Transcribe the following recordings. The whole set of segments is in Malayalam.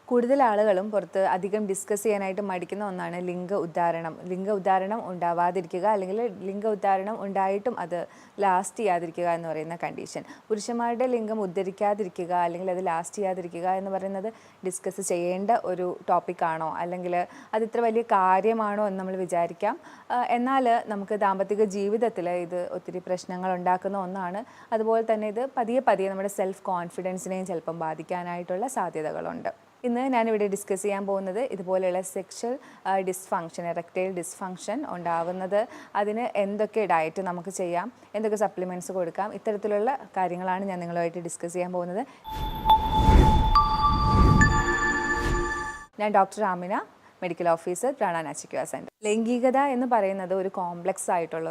കൂടുതൽ ആളുകളും പുറത്ത് അധികം ഡിസ്കസ് ചെയ്യാനായിട്ട് മടിക്കുന്ന ഒന്നാണ് ലിംഗ ഉദ്ധാരണം. ലിംഗ ഉദ്ധാരണം ഉണ്ടാവാതിരിക്കുക, അല്ലെങ്കിൽ ലിംഗ ഉദ്ധാരണം ഉണ്ടായിട്ടും അത് ലാസ്റ്റ് ചെയ്യാതിരിക്കുക എന്ന് പറയുന്ന കണ്ടീഷൻ. പുരുഷന്മാരുടെ ലിംഗം ഉദ്ധരിക്കാതിരിക്കുക അല്ലെങ്കിൽ അത് ലാസ്റ്റ് ചെയ്യാതിരിക്കുക എന്ന് പറയുന്നത് ഡിസ്കസ് ചെയ്യേണ്ട ഒരു ടോപ്പിക്കാണോ, അല്ലെങ്കിൽ അത് ഇത്ര വലിയ കാര്യമാണോ എന്ന് നമ്മൾ വിചാരിക്കാം. എന്നാൽ നമുക്ക് ദാമ്പത്തിക ജീവിതത്തിൽ ഇത് ഒത്തിരി പ്രശ്നങ്ങൾ ഉണ്ടാക്കുന്ന ഒന്നാണ്. അതുപോലെ തന്നെ ഇത് പതിയെ പതിയെ നമ്മുടെ സെൽഫ് കോൺഫിഡൻസിനെയും ചിലപ്പം ബാധിക്കാനായിട്ടുള്ള സാധ്യതകളുണ്ട്. ഇന്ന് ഞാനിവിടെ ഡിസ്കസ് ചെയ്യാൻ പോകുന്നത് ഇതുപോലെയുള്ള സെക്ഷൽ ഡിസ്ഫങ്ഷൻ, എറക്ടൈൽ ഡിസ്ഫങ്ഷൻ ഉണ്ടാവുന്നത് അതിന് എന്തൊക്കെ ഡയറ്റ് നമുക്ക് ചെയ്യാം, എന്തൊക്കെ സപ്ലിമെൻറ്റ്സ് കൊടുക്കാം, ഇത്തരത്തിലുള്ള കാര്യങ്ങളാണ് ഞാൻ നിങ്ങളുമായിട്ട് ഡിസ്കസ് ചെയ്യാൻ പോകുന്നത്. ഞാൻ ഡോക്ടർ ആമിന, മെഡിക്കൽ ഓഫീസർ, പ്രാണ നാച്ചിക്വ സെൻറ്റർ. ലൈംഗികത എന്ന് പറയുന്നത് ഒരു കോംപ്ലക്സ് ആയിട്ടുള്ള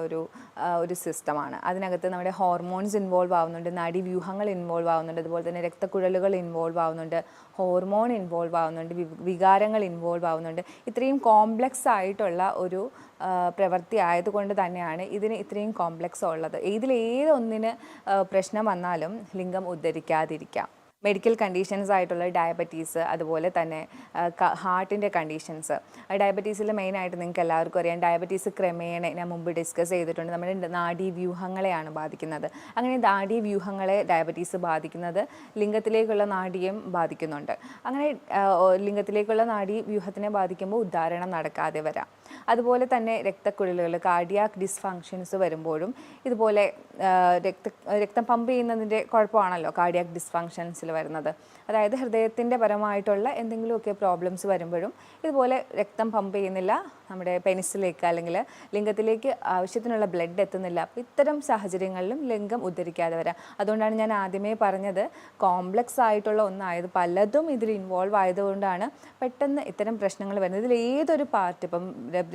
ഒരു സിസ്റ്റമാണ്. അതിനകത്ത് നമ്മുടെ ഹോർമോൺസ് ഇൻവോൾവ് ആവുന്നുണ്ട്, നാഡീവ്യൂഹങ്ങൾ ഇൻവോൾവ് ആവുന്നുണ്ട്, അതുപോലെ തന്നെ രക്തക്കുഴലുകൾ ഇൻവോൾവ് ആവുന്നുണ്ട്, ഹോർമോൺ ഇൻവോൾവ് ആവുന്നുണ്ട്, വികാരങ്ങൾ ഇൻവോൾവ് ആവുന്നുണ്ട്. ഇത്രയും കോംപ്ലക്സ് ആയിട്ടുള്ള ഒരു പ്രവൃത്തി ആയതുകൊണ്ട് തന്നെയാണ് ഇതിന് ഇത്രയും കോംപ്ലക്സ് ഉള്ളത്. ഇതിലേതൊന്നിന് പ്രശ്നം വന്നാലും ലിംഗം ഉദ്ധരിക്കാതിരിക്കാം. മെഡിക്കൽ കണ്ടീഷൻസ് ആയിട്ടുള്ള ഡയബറ്റീസ്, അതുപോലെ തന്നെ ഹാർട്ടിൻ്റെ കണ്ടീഷൻസ്. ഡയബറ്റീസിൽ മെയിനായിട്ട് നിങ്ങൾക്ക് എല്ലാവർക്കും അറിയാം, ഡയബറ്റീസ് ക്രമേണ ഞാൻ മുമ്പ് ഡിസ്കസ് ചെയ്തിട്ടുണ്ട്, നമ്മുടെ നാഡീവ്യൂഹങ്ങളെയാണ് ബാധിക്കുന്നത്. അങ്ങനെ നാഡീവ്യൂഹങ്ങളെ ഡയബറ്റീസ് ബാധിക്കുന്നത് ലിംഗത്തിലേക്കുള്ള നാഡിയും ബാധിക്കുന്നുണ്ട്. അങ്ങനെ ലിംഗത്തിലേക്കുള്ള നാഡീവ്യൂഹത്തിനെ ബാധിക്കുമ്പോൾ ഉദ്ധാരണം നടക്കാതെ വരാം. അതുപോലെ തന്നെ രക്തക്കുഴലുകൾ, കാർഡിയാക് ഡിസ്ഫങ്ഷൻസ് വരുമ്പോഴും ഇതുപോലെ രക്തം പമ്പ് ചെയ്യുന്നതിൻ്റെ കുഴപ്പമാണല്ലോ കാർഡിയാക് ഡിസ്ഫങ്ഷൻസിൽ വരുന്നത്. അതായത് ഹൃദയത്തിൻ്റെ പരമായിട്ടുള്ള എന്തെങ്കിലുമൊക്കെ പ്രോബ്ലംസ് വരുമ്പോഴും ഇതുപോലെ രക്തം പമ്പ് ചെയ്യുന്നില്ല നമ്മുടെ പെനിസിലേക്ക്, അല്ലെങ്കിൽ ലിംഗത്തിലേക്ക് ആവശ്യത്തിനുള്ള ബ്ലഡ് എത്തുന്നില്ല. അപ്പോൾ ഇത്തരം സാഹചര്യങ്ങളിലും ലിംഗം ഉദ്ധരിക്കാതെ വരാം. അതുകൊണ്ടാണ് ഞാൻ ആദ്യമേ പറഞ്ഞത് കോംപ്ലക്സ് ആയിട്ടുള്ള ഒന്നായത് പലതും ഇതിൽ ഇൻവോൾവ് ആയതുകൊണ്ടാണ് പെട്ടെന്ന് ഇത്തരം പ്രശ്നങ്ങൾ വരുന്നത്. ഇതിൽ ഏതൊരു പാർട്ട്, ഇപ്പം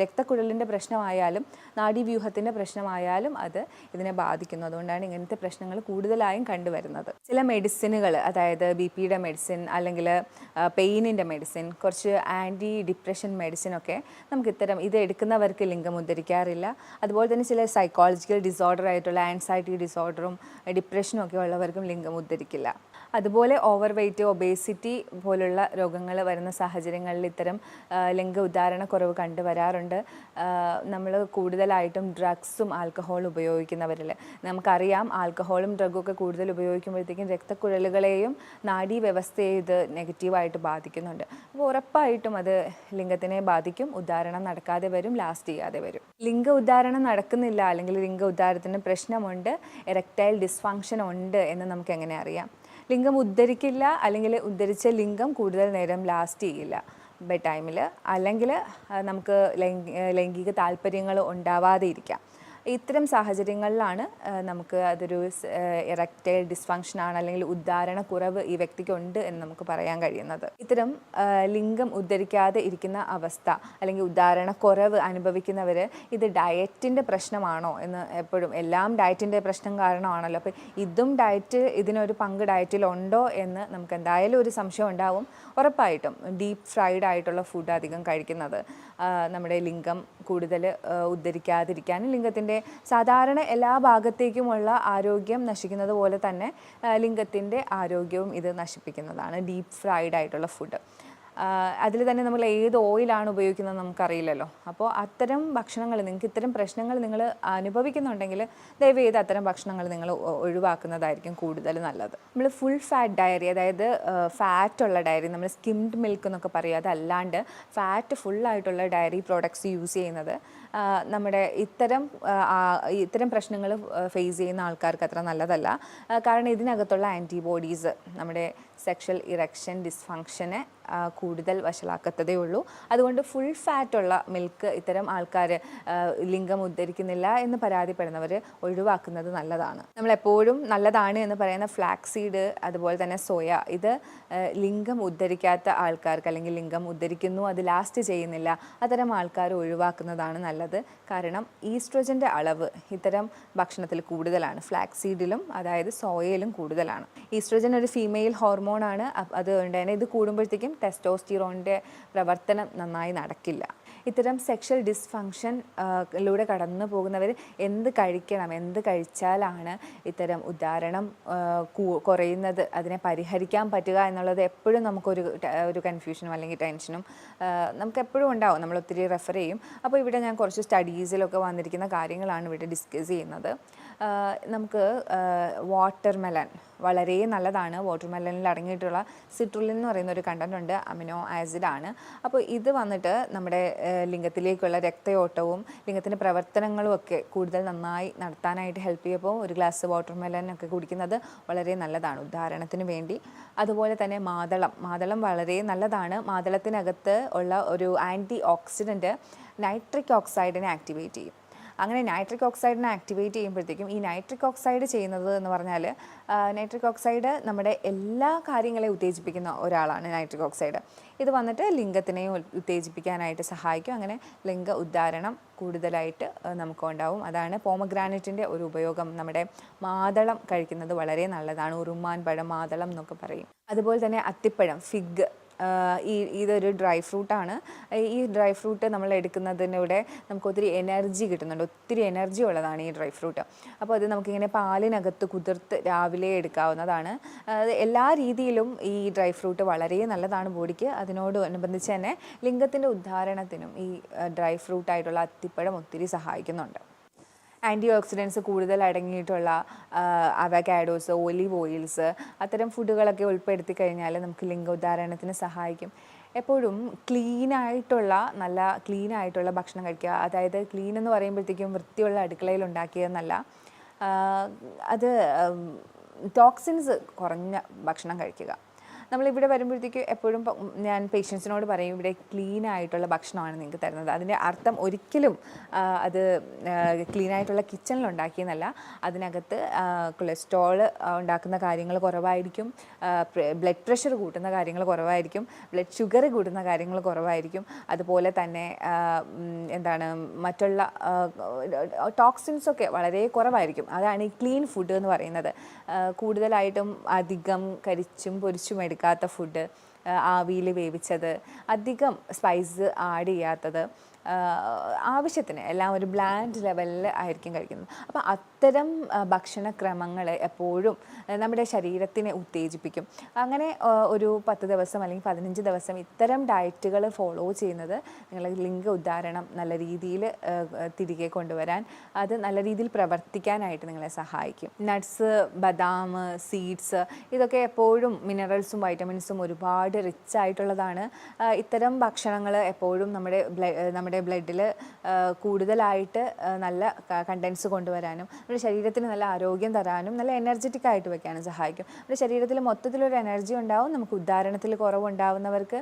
രക്തക്കുഴലിൻ്റെ പ്രശ്നമായാലും നാഡീവ്യൂഹത്തിൻ്റെ പ്രശ്നമായാലും അത് ഇതിനെ ബാധിക്കുന്നു. അതുകൊണ്ടാണ് ഇങ്ങനത്തെ പ്രശ്നങ്ങൾ കൂടുതലായും കണ്ടുവരുന്നത്. ചില മെഡിസിനുകൾ, അതായത് BP-യുടെ മെഡിസിൻ, അല്ലെങ്കിൽ പെയിനിൻ്റെ മെഡിസിൻ, കുറച്ച് ആൻറ്റി ഡിപ്രഷൻ മെഡിസിനൊക്കെ നമുക്ക് ഇത് എടുക്കുന്നവർക്ക് ലിംഗം ഉദ്ധരിക്കാറില്ല. അതുപോലെ തന്നെ ചില സൈക്കോളജിക്കൽ ഡിസോർഡർ ആയിട്ടുള്ള ആൻസൈറ്റി ഡിസോർഡറും ഡിപ്രഷനും ഒക്കെ ഉള്ളവർക്കും ലിംഗം ഉദ്ധരിക്കില്ല. അതുപോലെ ഓവർ വെയ്റ്റ്, ഒബേസിറ്റി പോലുള്ള രോഗങ്ങൾ വരുന്ന സാഹചര്യങ്ങളിൽ ഇത്തരം ലിംഗ ഉദ്ധാരണക്കുറവ് കണ്ടുവരാറുണ്ട്. നമ്മൾ കൂടുതലായിട്ടും ഡ്രഗ്സും ആൽക്കഹോളും ഉപയോഗിക്കുന്നവരിൽ നമുക്കറിയാം, ആൽക്കഹോളും ഡ്രഗൊക്കെ കൂടുതൽ ഉപയോഗിക്കുമ്പോഴത്തേക്കും രക്തക്കുഴലുകളെയും നാഡീവ്യവസ്ഥയെ ഇത് നെഗറ്റീവായിട്ട് ബാധിക്കുന്നുണ്ട്. അപ്പോൾ ഉറപ്പായിട്ടും അത് ലിംഗത്തിനെ ബാധിക്കും, ഉദ്ധാരണം നടക്കാതെ വരും, ലാസ്റ്റ് ചെയ്യാതെ വരും. ലിംഗ ഉദ്ധാരണം നടക്കുന്നില്ല, അല്ലെങ്കിൽ ലിംഗ ഉദ്ധാരത്തിന് പ്രശ്നമുണ്ട്, എറക്ടൈൽ ഡിസ്ഫങ്ഷൻ ഉണ്ട് എന്ന് നമുക്ക് എങ്ങനെ അറിയാം? ലിംഗം ഉദ്ധരിക്കില്ല, അല്ലെങ്കിൽ ഉദ്ധരിച്ച ലിംഗം കൂടുതൽ നേരം ലാസ്റ്റ് ചെയ്യില്ല ബെഡ് ടൈമിൽ, അല്ലെങ്കിൽ നമുക്ക് ലൈംഗിക താല്പര്യങ്ങൾ ഉണ്ടാവാതെ ഇരിക്കാം. ഇത്തരം സാഹചര്യങ്ങളിലാണ് നമുക്ക് അതൊരു എറക്ടൈൽ ഡിസ്ഫങ്ഷനാണ്, അല്ലെങ്കിൽ ഉദ്ധാരണക്കുറവ് ഈ വ്യക്തിക്കുണ്ട് എന്ന് നമുക്ക് പറയാൻ കഴിയുന്നത്. ഇത്തരം ലിംഗം ഉദ്ധരിക്കാതെ ഇരിക്കുന്ന അവസ്ഥ, അല്ലെങ്കിൽ ഉദ്ധാരണക്കുറവ് അനുഭവിക്കുന്നവർ ഇത് ഡയറ്റിൻ്റെ പ്രശ്നമാണോ എന്ന് എപ്പോഴും, എല്ലാം ഡയറ്റിൻ്റെ പ്രശ്നം കാരണമാണല്ലോ, അപ്പോൾ ഇതിനൊരു പങ്ക് ഡയറ്റിലുണ്ടോ എന്ന് നമുക്ക് എന്തായാലും ഒരു സംശയം ഉണ്ടാവും. ഉറപ്പായിട്ടും ഡീപ്പ് ഫ്രൈഡ് ആയിട്ടുള്ള ഫുഡ് അധികം കഴിക്കുന്നത് നമ്മുടെ ലിംഗം കൂടുതൽ ഉദ്ധരിക്കാതിരിക്കാനും ലിംഗത്തിൻ്റെ സാധാരണ എല്ലാ ഭാഗത്തേക്കുമുള്ള ആരോഗ്യം നശിക്കുന്നത് പോലെ തന്നെ ലിംഗത്തിൻ്റെ ആരോഗ്യവും ഇത് നശിപ്പിക്കുന്നതാണ് ഡീപ്പ് ഫ്രൈഡ് ആയിട്ടുള്ള ഫുഡ്. അതിൽ തന്നെ നമ്മൾ ഏത് ഓയിലാണ് ഉപയോഗിക്കുന്നത് നമുക്കറിയില്ലല്ലോ. അപ്പോൾ അത്തരം ഭക്ഷണങ്ങൾ, നിങ്ങൾക്ക് ഇത്തരം പ്രശ്നങ്ങൾ നിങ്ങൾ അനുഭവിക്കുന്നുണ്ടെങ്കിൽ ദയവേത് അത്തരം ഭക്ഷണങ്ങൾ നിങ്ങൾ ഒഴിവാക്കുന്നതായിരിക്കും കൂടുതൽ നല്ലത്. നമ്മൾ ഫുൾ ഫാറ്റ് ഡയറി, അതായത് ഫാറ്റുള്ള ഡയറി, നമ്മൾ സ്കിംഡ് മിൽക്ക് എന്നൊക്കെ പറയും, അതല്ലാണ്ട് ഫാറ്റ് ഫുള്ളായിട്ടുള്ള ഡയറി പ്രോഡക്ട്സ് യൂസ് ചെയ്യുന്നത് നമ്മുടെ ഇത്തരം പ്രശ്നങ്ങൾ ഫേസ് ചെയ്യുന്ന ആൾക്കാർക്ക് അത്ര നല്ലതല്ല. കാരണം ഇതിനകത്തുള്ള ആൻറ്റിബോഡീസ് നമ്മുടെ സെക്ഷൽ ഇറക്ഷൻ ഡിസ്ഫങ്ഷനെ കൂടുതൽ വഷളാക്കത്തതേ ഉള്ളൂ. അതുകൊണ്ട് ഫുൾ ഫാറ്റുള്ള മിൽക്ക് ഇത്തരം ആൾക്കാർ ലിംഗം ഉദ്ധരിക്കുന്നില്ല എന്ന് പരാതിപ്പെടുന്നവർ ഒഴിവാക്കുന്നത് നല്ലതാണ്. നമ്മളെപ്പോഴും നല്ലതാണ് എന്ന് പറയുന്ന ഫ്ലാക്സ് സീഡ്, അതുപോലെ തന്നെ സോയ, ഇത് ലിംഗം ഉദ്ധരിക്കാത്ത ആൾക്കാർക്ക്, അല്ലെങ്കിൽ ലിംഗം ഉദ്ധരിക്കുന്നു അത് ലാസ്റ്റ് ചെയ്യുന്നില്ല, അത്തരം ആൾക്കാർ ഒഴിവാക്കുന്നതാണ് നല്ലത്. കാരണം ഈസ്ട്രോജൻ്റെ അളവ് ഇത്തരം ഭക്ഷണത്തിൽ കൂടുതലാണ്, ഫ്ലാക്സ് സീഡിലും അതായത് സോയയിലും കൂടുതലാണ്. ഈസ്ട്രോജൻ ഒരു ഫീമെയിൽ ഹോർമോണാണ്. അതുകൊണ്ട് തന്നെ ഇത് കൂടുമ്പോഴത്തേക്കും ടെസ്റ്റോസ്റ്റിറോണിൻ്റെ പ്രവർത്തനം നന്നായി നടക്കില്ല. ഇത്തരം സെക്ഷൽ ഡിസ്ഫങ്ഷൻ ലൂടെ കടന്നു പോകുന്നവർ എന്ത് കഴിക്കണം, എന്ത് കഴിച്ചാലാണ് ഇത്തരം ഉദാഹരണം കുറയുന്നത്, അതിനെ പരിഹരിക്കാൻ പറ്റുക എന്നുള്ളത് എപ്പോഴും നമുക്കൊരു കൺഫ്യൂഷനും അല്ലെങ്കിൽ ടെൻഷനും നമുക്ക് എപ്പോഴും ഉണ്ടാവും. നമ്മൾ ഒത്തിരി റെഫർ ചെയ്യും. അപ്പോൾ ഇവിടെ ഞാൻ കുറച്ച് സ്റ്റഡീസിലൊക്കെ വന്നിരിക്കുന്ന കാര്യങ്ങളാണ് ഇവിടെ ഡിസ്കസ് ചെയ്യുന്നത്. നമുക്ക് വാട്ടർമെലൺ വളരെ നല്ലതാണ്. വാട്ടർമെലണിൽ അടങ്ങിയിട്ടുള്ള സിട്രുലിൻ എന്ന് പറയുന്ന ഒരു കണ്ടന്റ് ഉണ്ട്, അമിനോ ആസിഡാണ്. അപ്പോൾ ഇത് വന്നിട്ട് നമ്മുടെ ലിംഗത്തിലേക്കുള്ള രക്തയോട്ടവും ലിംഗത്തിൻ്റെ പ്രവർത്തനങ്ങളും ഒക്കെ കൂടുതൽ നന്നായി നടത്താനായിട്ട് ഹെൽപ്പ് ചെയ്യുമ്പോൾ ഒരു ഗ്ലാസ് വാട്ടർമെലൺ ഒക്കെ കുടിക്കുന്നത് വളരെ നല്ലതാണ് ഉദാഹരണത്തിന് വേണ്ടി. അതുപോലെ തന്നെ മാതളം വളരെ നല്ലതാണ്. മാതളത്തിനകത്ത് ഉള്ള ഒരു ആൻറ്റി ഓക്സിഡൻറ്റ് നൈട്രിക് ഓക്സൈഡിനെ ആക്ടിവേറ്റ് ചെയ്യും. അങ്ങനെ നൈട്രിക് ഓക്സൈഡിനെ ആക്ടിവേറ്റ് ചെയ്യുമ്പോഴത്തേക്കും ഈ നൈട്രിക് ഓക്സൈഡ് ചെയ്യുന്നത് എന്ന് പറഞ്ഞാൽ നൈട്രിക് ഓക്സൈഡ് നമ്മുടെ എല്ലാ കാര്യങ്ങളെയും ഉത്തേജിപ്പിക്കുന്ന ഒരാളാണ് നൈട്രിക് ഓക്സൈഡ്. ഇത് വന്നിട്ട് ലിംഗത്തിനെയും ഉത്തേജിപ്പിക്കാനായിട്ട് സഹായിക്കും. അങ്ങനെ ലിംഗ ഉദ്ധാരണം കൂടുതലായിട്ട് നമുക്കുണ്ടാവും. അതാണ് പോമഗ്രാനൈറ്റിൻ്റെ ഒരു ഉപയോഗം. നമ്മുടെ മാതളം കഴിക്കുന്നത് വളരെ നല്ലതാണ്. ഉറുമാൻ പഴം, മാതളം എന്നൊക്കെ പറയും. അതുപോലെ തന്നെ അത്തിപ്പഴം, ഫിഗ്, ഇതൊരു ഡ്രൈ ഫ്രൂട്ടാണ്. ഈ ഡ്രൈ ഫ്രൂട്ട് നമ്മൾ എടുക്കുന്നതിലൂടെ നമുക്ക് ഒത്തിരി എനർജി കിട്ടുന്നുണ്ട്. ഒത്തിരി എനർജി ഉള്ളതാണ് ഈ ഡ്രൈ ഫ്രൂട്ട്. അപ്പോൾ അത് നമുക്കിങ്ങനെ പാലിനകത്ത് കുതിർത്ത് രാവിലെ എടുക്കാവുന്നതാണ്. എല്ലാ രീതിയിലും ഈ ഡ്രൈ ഫ്രൂട്ട് വളരെ നല്ലതാണ് ബോഡിക്ക്. അതിനോടനുബന്ധിച്ച് തന്നെ ലിംഗത്തിൻ്റെ ഉദ്ധാരണത്തിനും ഈ ഡ്രൈ ഫ്രൂട്ടായിട്ടുള്ള അത്തിപ്പഴം ഒത്തിരി സഹായിക്കുന്നുണ്ട്. ആൻറ്റി ഓക്സിഡൻസ് കൂടുതൽ അടങ്ങിയിട്ടുള്ള അവക്കാഡോസ്, ഒലിവ് ഓയിൽസ്, അത്തരം ഫുഡുകളൊക്കെ ഉൾപ്പെടുത്തി കഴിഞ്ഞാൽ നമുക്ക് ലിംഗോദ്ധാരണത്തിന് സഹായിക്കും. എപ്പോഴും നല്ല ക്ലീനായിട്ടുള്ള ഭക്ഷണം കഴിക്കുക. അതായത് ക്ലീൻ എന്ന് പറയുമ്പോഴത്തേക്കും വൃത്തിയുള്ള അടുക്കളയിൽ ഉണ്ടാക്കിയതെന്നല്ല, അത് ടോക്സിൻസ് കുറഞ്ഞ ഭക്ഷണം കഴിക്കുക. നമ്മളിവിടെ വരുമ്പോഴത്തേക്ക് എപ്പോഴും ഞാൻ പേഷ്യൻസിനോട് പറയും, ഇവിടെ ക്ലീൻ ആയിട്ടുള്ള ഭക്ഷണമാണ് നിങ്ങൾക്ക് തരുന്നത്. അതിൻ്റെ അർത്ഥം ഒരിക്കലും അത് ക്ലീൻ ആയിട്ടുള്ള കിച്ചണിൽ ഉണ്ടാക്കിയെന്നല്ല. അതിനകത്ത് കൊളസ്ട്രോൾ ഉണ്ടാക്കുന്ന കാര്യങ്ങൾ കുറവായിരിക്കും, ബ്ലഡ് പ്രഷർ കൂട്ടുന്ന കാര്യങ്ങൾ കുറവായിരിക്കും, ബ്ലഡ് ഷുഗർ കൂട്ടുന്ന കാര്യങ്ങൾ കുറവായിരിക്കും. അതുപോലെ തന്നെ മറ്റുള്ള ടോക്സിൻസൊക്കെ വളരെ കുറവായിരിക്കും. അതാണ് ഈ ക്ലീൻ ഫുഡ് എന്ന് പറയുന്നത്. കൂടുതലായിട്ടും അധികം കരിച്ചും പൊരിച്ചും എടുക്കാത്ത ഫുഡ്, ആവിയിൽ വേവിച്ചത്, അധികം സ്പൈസ് ആഡ് ചെയ്യാത്തത്, ആവശ്യത്തിന് എല്ലാം ഒരു ബ്ലാൻഡ് ലെവലിൽ ആയിരിക്കും കഴിക്കുന്നത്. അപ്പോൾ അത്തരം ഭക്ഷണക്രമങ്ങൾ എപ്പോഴും നമ്മുടെ ശരീരത്തിനെ ഉത്തേജിപ്പിക്കും. അങ്ങനെ ഒരു 10 ദിവസം അല്ലെങ്കിൽ 15 ദിവസം ഇത്തരം ഡയറ്റുകൾ ഫോളോ ചെയ്യുന്നത് നിങ്ങളുടെ ലിംഗ ഉദ്ധാരണം നല്ല രീതിയിൽ തിരികെ കൊണ്ടുവരാൻ, അത് നല്ല രീതിയിൽ പ്രവർത്തിക്കാനായിട്ട് നിങ്ങളെ സഹായിക്കും. നട്ട്സ്, ബദാം, സീഡ്സ്, ഇതൊക്കെ എപ്പോഴും മിനറൽസും വൈറ്റമിൻസും ഒരുപാട് റിച്ച് ആയിട്ടുള്ളതാണ്. ഇത്തരം ഭക്ഷണങ്ങൾ എപ്പോഴും നമ്മുടെ ബ്ലഡിൽ കൂടുതലായിട്ട് നല്ല കണ്ടൻസ് കൊണ്ടുവരാനും നമ്മുടെ ശരീരത്തിന് നല്ല ആരോഗ്യം തരാനും നല്ല എനർജറ്റിക് ആയിട്ട് വയ്ക്കാനും സഹായിക്കും. നമ്മുടെ ശരീരത്തിൽ മൊത്തത്തിലൊരു എനർജി ഉണ്ടാവും. നമുക്ക് ഉദ്ധാരണത്തിൽ കുറവുണ്ടാവുന്നവർക്ക്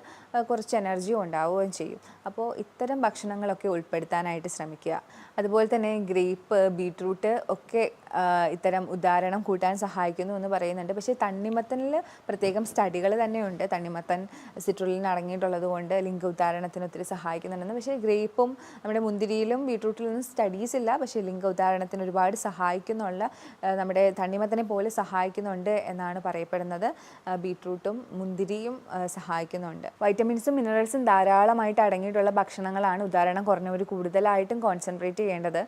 കുറച്ച് എനർജിയും ഉണ്ടാവുകയും ചെയ്യും. അപ്പോൾ ഇത്തരം ഭക്ഷണങ്ങളൊക്കെ ഉൾപ്പെടുത്താനായിട്ട് ശ്രമിക്കുക. അതുപോലെ തന്നെ ഗ്രേപ്പ്, ബീട്രൂട്ട് ഒക്കെ ഇത്തരം ഉദ്ധാരണം കൂട്ടാൻ സഹായിക്കുന്നു എന്ന് പറയുന്നുണ്ട്. പക്ഷേ തണ്ണിമത്തനിൽ പ്രത്യേകം സ്റ്റഡികൾ തന്നെയുണ്ട്. തണ്ണിമത്തൻ സിട്രുലിൻ അടങ്ങിയിട്ടുള്ളത് കൊണ്ട് ലിംഗ ഉദ്ധാരണത്തിന് ഒത്തിരി സഹായിക്കുന്നുണ്ടെന്ന്. പക്ഷേ ഗ്രേപ്പും നമ്മുടെ മുന്തിരിയിലും ബീട്രൂട്ടിലൊന്നും സ്റ്റഡീസ് ഇല്ല. പക്ഷേ ലിംഗ ഉദ്ധാരണത്തിന് ഒരുപാട് സഹായിക്കുന്നുള്ള, നമ്മുടെ തണ്ണിമത്തനെ പോലെ സഹായിക്കുന്നുണ്ട് എന്നാണ് പറയപ്പെടുന്നത്. ബീട്രൂട്ടും മുന്തിരിയും സഹായിക്കുന്നുണ്ട്. വൈറ്റമിൻസും മിനറൽസും ധാരാളമായിട്ട് അടങ്ങിയിട്ടുള്ള ഭക്ഷണങ്ങളാണ് ഉദാഹരണം കുറഞ്ഞവർ കൂടുതലായിട്ടും കോൺസെൻട്രേറ്റ് ചെയ്യേണ്ടത്.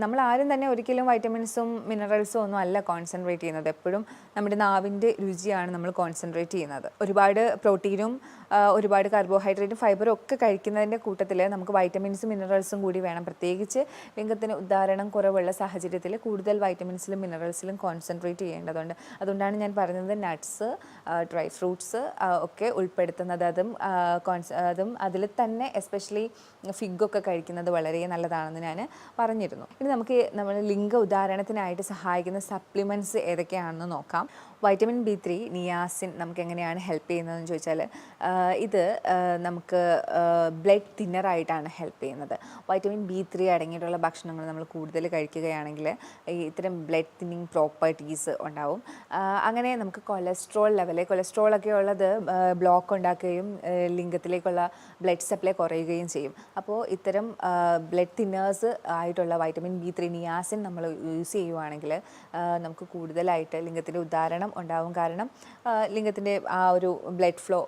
നമ്മൾ ആരും തന്നെ ഒരിക്കലും വൈറ്റമിൻസും മിനറൽസും ഒന്നും അല്ല കോൺസെൻട്രേറ്റ് ചെയ്യുന്നത്. എപ്പോഴും നമ്മുടെ നാവിൻ്റെ രുചിയാണ് നമ്മൾ കോൺസെൻട്രേറ്റ് ചെയ്യുന്നത്. ഒരുപാട് പ്രോട്ടീനും ഒരുപാട് കാർബോഹൈഡ്രേറ്റും ഫൈബറും ഒക്കെ കഴിക്കുന്നതിൻ്റെ കൂട്ടത്തിൽ നമുക്ക് വൈറ്റമിൻസും മിനറൽസും കൂടി വേണം. പ്രത്യേകിച്ച് ലിംഗത്തിന് ഉദ്ധാരണം കുറവുള്ള സാഹചര്യത്തിൽ കൂടുതൽ വൈറ്റമിൻസിലും മിനറൽസിലും കോൺസെൻട്രേറ്റ് ചെയ്യേണ്ടതുണ്ട്. അതുകൊണ്ടാണ് ഞാൻ പറയുന്നത് നട്ട്സ്, ഡ്രൈ ഫ്രൂട്ട്സ് ഒക്കെ ഉൾപ്പെടുത്തുന്നത്. അതും അതിൽ തന്നെ എസ്പെഷ്യലി ഫിഗൊക്കെ കഴിക്കുന്നത് വളരെ നല്ലതാണെന്ന് ഞാൻ പറഞ്ഞിരുന്നു. ഇനി നമുക്ക് നമ്മൾ ലിംഗ ഉദ്ധാരണത്തിനായിട്ട് സഹായിക്കുന്ന സപ്ലിമെൻറ്റ്സ് ഏതൊക്കെയാണെന്ന് നോക്കാം. വൈറ്റമിൻ B3, നിയാസിൻ നമുക്ക് എങ്ങനെയാണ് ഹെൽപ്പ് ചെയ്യുന്നതെന്ന് ചോദിച്ചാൽ, ഇത് നമുക്ക് ബ്ലഡ് തിന്നറായിട്ടാണ് ഹെൽപ്പ് ചെയ്യുന്നത്. വൈറ്റമിൻ B3 അടങ്ങിയിട്ടുള്ള ഭക്ഷണങ്ങൾ നമ്മൾ കൂടുതൽ കഴിക്കുകയാണെങ്കിൽ ഇത്തരം ബ്ലഡ് തിന്നിങ് പ്രോപ്പർട്ടീസ് ഉണ്ടാവും. അങ്ങനെ നമുക്ക് കൊളസ്ട്രോളൊക്കെ ഉള്ളത് ബ്ലോക്ക് ഉണ്ടാക്കുകയും ലിംഗത്തിലേക്കുള്ള ബ്ലഡ് സപ്ലൈ കുറയുകയും ചെയ്യും. അപ്പോൾ ഇത്തരം ബ്ലഡ് തിന്നേഴ്സ് ആയിട്ടുള്ള വൈറ്റമിൻ B3, നിയാസിൻ നമ്മൾ യൂസ് ചെയ്യുവാണെങ്കിൽ നമുക്ക് കൂടുതലായിട്ട് ലിംഗത്തിൻ്റെ ഉദ്ധാരണം ഉണ്ടാവും. കാരണം ലിംഗത്തിൻ്റെ ആ ഒരു ബ്ലഡ് ഫ്ലോ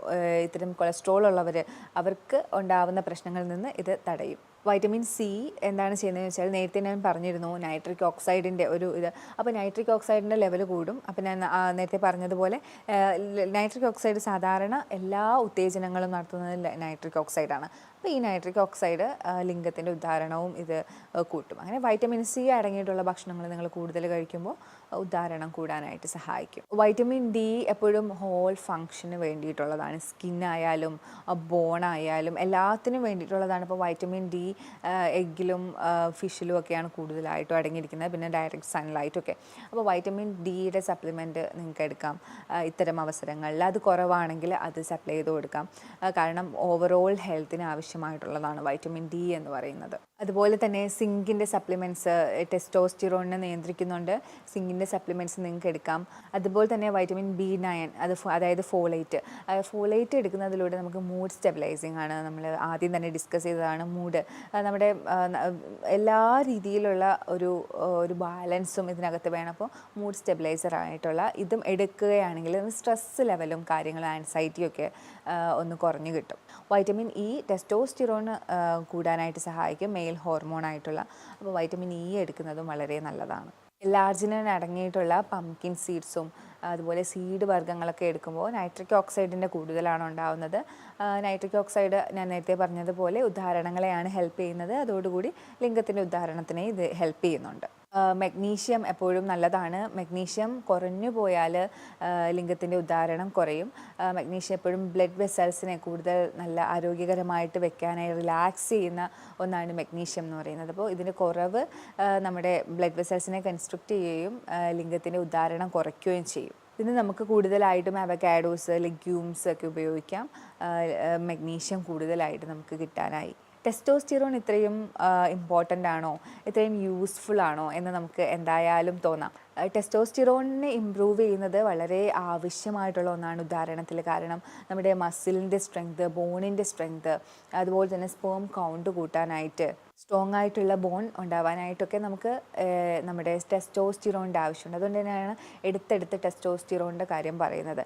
ഇത്തരം തരം കൊളസ്ട്രോൾ ഉള്ളവർ, അവർക്ക് ഉണ്ടാവുന്ന പ്രശ്നങ്ങളിൽ നിന്ന് ഇത് തടയും. വൈറ്റമിൻ സി എന്താണ് ചെയ്യുന്നതെന്ന് വെച്ചാൽ, നേരത്തെ ഞാൻ പറഞ്ഞിരുന്നു നൈട്രിക് ഓക്സൈഡിൻ്റെ ഒരു ഇത്. അപ്പോൾ നൈട്രിക് ഓക്സൈഡിൻ്റെ ലെവൽ കൂടും. അപ്പോൾ ഞാൻ നേരത്തെ പറഞ്ഞതുപോലെ നൈട്രിക് ഓക്സൈഡ് സാധാരണ എല്ലാ ഉത്തേജനങ്ങളും നടത്തുന്നത് നൈട്രിക് ഓക്സൈഡാണ്. അപ്പോൾ ഈ നൈട്രിക് ഓക്സൈഡ് ലിംഗത്തിൻ്റെ ഉദ്ധാരണവും ഇത് കൂട്ടും. അങ്ങനെ വൈറ്റമിൻ സി അടങ്ങിയിട്ടുള്ള ഭക്ഷണങ്ങൾ നിങ്ങൾ കൂടുതൽ കഴിക്കുമ്പോൾ ഉദ്ധാരണം കൂടാനായിട്ട് സഹായിക്കും. വൈറ്റമിൻ ഡി എപ്പോഴും ഹോൾ ഫങ്ഷന് വേണ്ടിയിട്ടുള്ളതാണ്. സ്കിന്നായാലും ബോണായാലും എല്ലാത്തിനും വേണ്ടിയിട്ടുള്ളതാണ്. ഇപ്പോൾ വൈറ്റമിൻ ഡി എഗ്ഗിലും ഫിഷിലും ഒക്കെയാണ് കൂടുതലായിട്ടും അടങ്ങിയിരിക്കുന്നത്, പിന്നെ ഡയറക്റ്റ് സൺലൈറ്റൊക്കെ. അപ്പോൾ വൈറ്റമിൻ ഡിയുടെ സപ്ലിമെൻറ്റ് നിങ്ങൾക്ക് എടുക്കാം ഇത്തരം അവസരങ്ങളിൽ. അത് കുറവാണെങ്കിൽ അത് സപ്ലൈ ചെയ്ത് കൊടുക്കാം. കാരണം ഓവറോൾ ഹെൽത്തിന് ആവശ്യമായിട്ടുള്ളതാണ് വൈറ്റമിൻ ഡി എന്ന് പറയുന്നത്. അതുപോലെ തന്നെ സിങ്കിൻ്റെ സപ്ലിമെൻറ്റ്സ് ടെസ്റ്റോസ്റ്റിറോണിനെ നിയന്ത്രിക്കുന്നുണ്ട്. സിങ്കിൻ്റെ സപ്ലിമെൻറ്റ്സ് നിങ്ങൾക്ക് എടുക്കാം. അതുപോലെ തന്നെ വൈറ്റമിൻ B9 അതായത് ഫോളേറ്റ് എടുക്കുന്നതിലൂടെ നമുക്ക് മൂഡ് സ്റ്റെബിലൈസിങ് ആണ്. നമ്മൾ ആദ്യം തന്നെ ഡിസ്കസ് ചെയ്തതാണ് മൂഡ്. നമ്മുടെ എല്ലാ രീതിയിലുള്ള ഒരു ബാലൻസും ഇതിനകത്ത് വേണം. അപ്പോൾ മൂഡ് സ്റ്റെബിലൈസർ ആയിട്ടുള്ള ഇതും എടുക്കുകയാണെങ്കിൽ സ്ട്രെസ് ലെവലും കാര്യങ്ങളും ആൻസൈറ്റിയൊക്കെ ഒന്ന് കുറഞ്ഞു കിട്ടും. വൈറ്റമിൻ ഇ ടെസ്റ്റോസ്റ്റിറോൺ കൂടാനായിട്ട് സഹായിക്കും, മെയിൽ ഹോർമോൺ ആയിട്ടുള്ള. അപ്പോൾ വൈറ്റമിൻ ഇ എടുക്കുന്നതും വളരെ നല്ലതാണ്. ലാർജിനിൻ അടങ്ങിയിട്ടുള്ള പംകിൻ സീഡ്സും അതുപോലെ സീഡ് വർഗ്ഗങ്ങളൊക്കെ എടുക്കുമ്പോൾ നൈട്രിക് ഓക്സൈഡിൻ്റെ കൂടുതലാണ് ഉണ്ടാകുന്നത്. നൈട്രിക് ഓക്സൈഡ് ഞാൻ നേരത്തെ പറഞ്ഞതുപോലെ ഉദ്ധാരണങ്ങളെയാണ് ഹെൽപ്പ് ചെയ്യുന്നത്. അതോടുകൂടി ലിംഗത്തിൻ്റെ ഉദ്ധാരണത്തിനെ ഇത് ഹെൽപ്പ് ചെയ്യുന്നുണ്ട്. മഗ്നീഷ്യം എപ്പോഴും നല്ലതാണ്. മഗ്നീഷ്യം കുറഞ്ഞു പോയാൽ ലിംഗത്തിൻ്റെ ഉദ്ധാരണം കുറയും. മഗ്നീഷ്യം എപ്പോഴും ബ്ലഡ് വെസൽസിനെ കൂടുതൽ നല്ല ആരോഗ്യകരമായിട്ട് വെക്കാനായി റിലാക്സ് ചെയ്യുന്ന ഒന്നാണ് മഗ്നീഷ്യം എന്ന് പറയുന്നത്. അപ്പോൾ ഇതിൻ്റെ കുറവ് നമ്മുടെ ബ്ലഡ് വെസൽസിനെ കൺസ്ട്രക്റ്റ് ചെയ്യുകയും ലിംഗത്തിൻ്റെ ഉദ്ധാരണം കുറയ്ക്കുകയും ചെയ്യും. പിന്നെ നമുക്ക് കൂടുതലായിട്ടും അവക്കാഡോസ്, ലെഗ്യൂംസ് ഒക്കെ ഉപയോഗിക്കാം മഗ്നീഷ്യം കൂടുതലായിട്ട് നമുക്ക് കിട്ടാനായി. ടെസ്റ്റോസ്റ്റിറോൺ ഇത്രയും ഇമ്പോർട്ടൻ്റ് ആണോ, ഇത്രയും യൂസ്ഫുൾ ആണോ എന്ന് നമുക്ക് എന്തായാലും തോന്നാം. ടെസ്റ്റോസ്റ്റിറോണിനെ ഇമ്പ്രൂവ് ചെയ്യുന്നത് വളരെ ആവശ്യമായിട്ടുള്ള ഒന്നാണ് ഉദാഹരണത്തിൽ. കാരണം നമ്മുടെ മസിലിൻ്റെ സ്ട്രെങ്ത്, ബോണിൻ്റെ സ്ട്രെങ്ത്, അതുപോലെ തന്നെ സ്പേം കൗണ്ട് കൂട്ടാനായിട്ട്, സ്ട്രോങ് ആയിട്ടുള്ള ബോൺ ഉണ്ടാവാനായിട്ടൊക്കെ നമുക്ക് നമ്മുടെ ടെസ്റ്റോസ്റ്റിറോണിൻ്റെ ആവശ്യമുണ്ട്. അതുകൊണ്ട് തന്നെയാണ് എടുത്തെടുത്ത് ടെസ്റ്റോസ്റ്റിറോണിൻ്റെ കാര്യം പറയുന്നത്.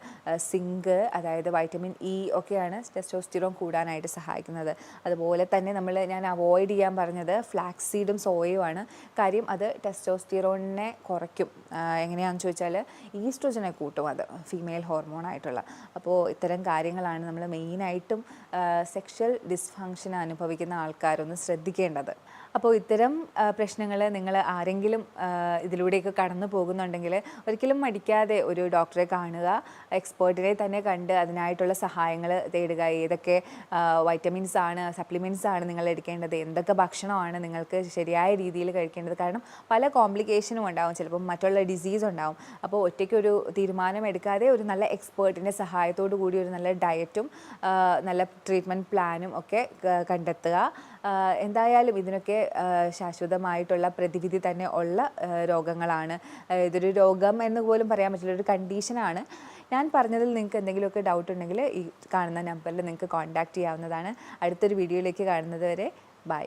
സിങ്ക്, അതായത് വൈറ്റമിൻ ഇ ഒക്കെയാണ് ടെസ്റ്റോസ്റ്റിറോൺ കൂടാനായിട്ട് സഹായിക്കുന്നത്. അതുപോലെ തന്നെ ഞാൻ അവോയ്ഡ് ചെയ്യാൻ പറഞ്ഞത് ഫ്ലാക്സ് സീഡും സോയയുമാണ്. കാര്യം അത് ടെസ്റ്റോസ്റ്റിറോണിനെ കുറയ്ക്കും. എങ്ങനെയാണെന്ന് ചോദിച്ചാൽ ഈസ്ട്രോജനെ കൂട്ടും, അത് ഫീമെയിൽ ഹോർമോൺ ആയിട്ടുള്ള. അപ്പോൾ ഇത്തരം കാര്യങ്ങളാണ് നമ്മൾ മെയിനായിട്ടും സെക്ഷൽ ഡിസ്ഫങ്ഷൻ അനുഭവിക്കുന്ന ആൾക്കാരൊന്ന് ശ്രദ്ധിക്കേണ്ടത്. അപ്പോൾ ഇത്തരം പ്രശ്നങ്ങൾ നിങ്ങൾ ആരെങ്കിലും ഇതിലൂടെയൊക്കെ കടന്നു പോകുന്നുണ്ടെങ്കിൽ ഒരിക്കലും മടിക്കാതെ ഒരു ഡോക്ടറെ കാണുക, എക്സ്പേർട്ടിനെ തന്നെ കണ്ട് അതിനായിട്ടുള്ള സഹായങ്ങൾ തേടുക. ഏതൊക്കെ വൈറ്റമിൻസ് ആണ്, സപ്ലിമെൻറ്റ്സ് ആണ് നിങ്ങൾ എടുക്കേണ്ടത്, എന്തൊക്കെ ഭക്ഷണമാണ് നിങ്ങൾക്ക് ശരിയായ രീതിയിൽ കഴിക്കേണ്ടത്. കാരണം പല കോംപ്ലിക്കേഷനും ഉണ്ടാവും, ചിലപ്പോൾ മറ്റുള്ള ഡിസീസ് ഉണ്ടാവും. അപ്പോൾ ഒറ്റയ്ക്കൊരു തീരുമാനം എടുക്കാതെ ഒരു നല്ല എക്സ്പേർട്ടിൻ്റെ സഹായത്തോടു കൂടി ഒരു നല്ല ഡയറ്റും നല്ല ട്രീറ്റ്മെൻറ്റ് പ്ലാനും ഒക്കെ കണ്ടെത്തുക. എന്തായാലും ഇതിനൊക്കെ ശാശ്വതമായിട്ടുള്ള പ്രതിവിധി തന്നെ ഉള്ള രോഗങ്ങളാണ്. ഇതൊരു രോഗം എന്ന് പോലും പറയാൻ പറ്റില്ല, ഒരു കണ്ടീഷനാണ്. ഞാൻ പറഞ്ഞതിൽ നിങ്ങൾക്ക് എന്തെങ്കിലുമൊക്കെ ഡൗട്ട് ഉണ്ടെങ്കിൽ ഈ കാണുന്ന നമ്പറിൽ നിങ്ങൾക്ക് കോൺടാക്റ്റ് ചെയ്യാവുന്നതാണ്. അടുത്തൊരു വീഡിയോയിലേക്ക് കാണുന്നത് വരെ ബൈ.